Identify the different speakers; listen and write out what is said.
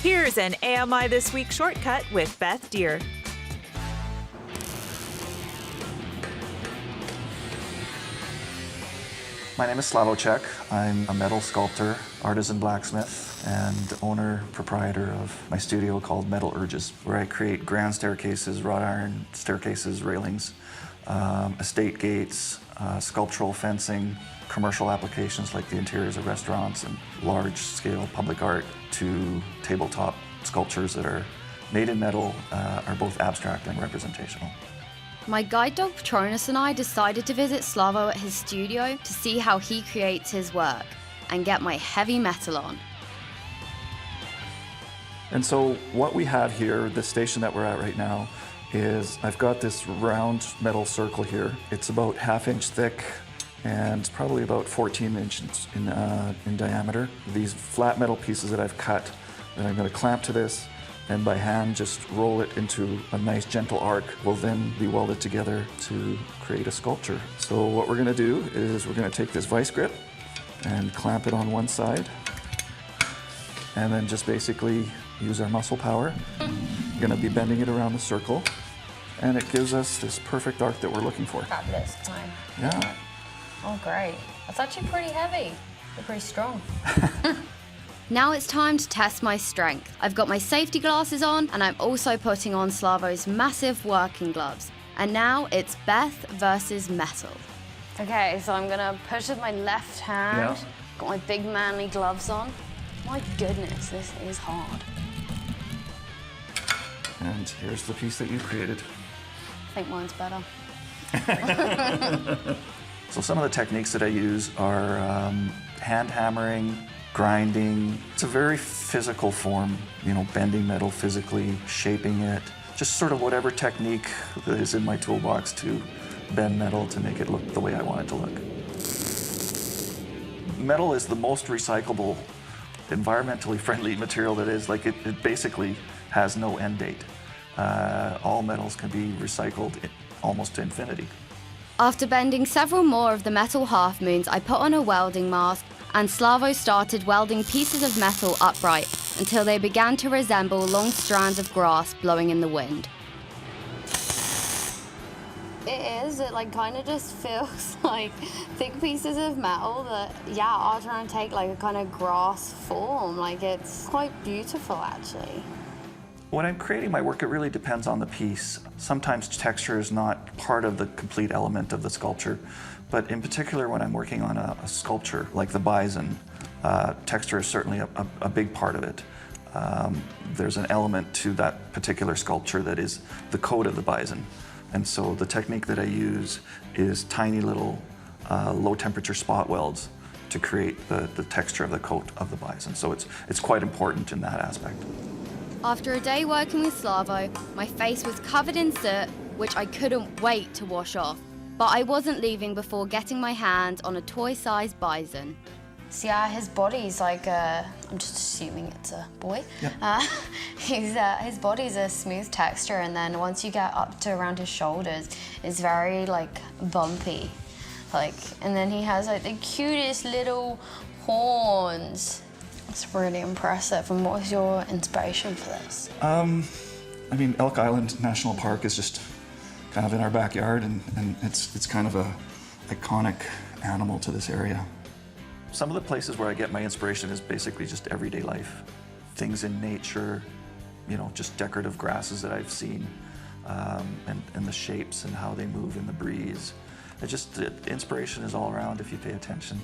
Speaker 1: Here's an AMI This Week shortcut with Beth Deer.
Speaker 2: My name is Slavo Cech. I'm a metal sculptor, artisan blacksmith, and owner, proprietor of my studio called Metal Urges, where I create grand staircases, wrought iron staircases, railings, estate gates, sculptural fencing, commercial applications like the interiors of restaurants and large-scale public art, to tabletop sculptures that are made in metal, are both abstract and representational.
Speaker 3: My guide dog Patronus and I decided to visit Slavo at his studio to see how he creates his work and get my heavy metal on.
Speaker 2: And so what we have here, the station that we're at right now, is I've got this round metal circle here. It's about 1/2 inch thick and probably about 14 inches in diameter. These flat metal pieces that I've cut, and I'm going to clamp to this, and by hand just roll it into a nice gentle arc, will then be welded together to create a sculpture. So what we're going to do is we're going to take this vice grip and clamp it on one side, and then just basically use our muscle power. We're going to be bending it around the circle, and it gives us this perfect arc that we're looking for.
Speaker 4: Fabulous time.
Speaker 2: Yeah.
Speaker 4: Oh, great. That's actually pretty heavy. They're pretty strong.
Speaker 3: Now it's time to test my strength. I've got my safety glasses on, and I'm also putting on Slavo's massive working gloves. And now it's Beth versus metal.
Speaker 4: Okay, so I'm gonna push with my left hand.
Speaker 2: Yeah.
Speaker 4: Got my big manly gloves on. My goodness, this is hard.
Speaker 2: And here's the piece that you created.
Speaker 4: I think mine's better.
Speaker 2: So some of the techniques that I use are hand hammering, grinding. It's a very physical form, you know, bending metal physically, shaping it, just sort of whatever technique that is in my toolbox to bend metal to make it look the way I want it to look. Metal is the most recyclable, environmentally friendly material that is. Like, it basically has no end date. All metals can be recycled almost to infinity.
Speaker 3: After bending several more of the metal half moons, I put on a welding mask, and Slavo started welding pieces of metal upright until they began to resemble long strands of grass blowing in the wind.
Speaker 4: It is. It like kind of just feels like thick pieces of metal that, yeah, are trying to take like a kind of grass form. Like, it's quite beautiful, actually.
Speaker 2: When I'm creating my work, it really depends on the piece. Sometimes texture is not part of the complete element of the sculpture, but in particular when I'm working on a sculpture like the Bison, texture is certainly a big part of it. There's an element to that particular sculpture that is the coat of the Bison. And so the technique that I use is tiny little low temperature spot welds to create the texture of the coat of the Bison. So it's quite important in that aspect.
Speaker 3: After a day working with Slavo, my face was covered in soot, which I couldn't wait to wash off. But I wasn't leaving before getting my hands on a toy-sized bison.
Speaker 4: So yeah, his body's like I'm just assuming it's a boy.
Speaker 2: Yeah.
Speaker 4: His body's a smooth texture, and then once you get up to around his shoulders, it's very like bumpy. Like, and then he has like the cutest little horns. It's really impressive. And what was your inspiration for this?
Speaker 2: I mean, Elk Island National Park is just kind of in our backyard, and it's kind of a iconic animal to this area. Some of the places where I get my inspiration is basically just everyday life. Things in nature, you know, just decorative grasses that I've seen, and the shapes and how they move in the breeze. The inspiration is all around if you pay attention.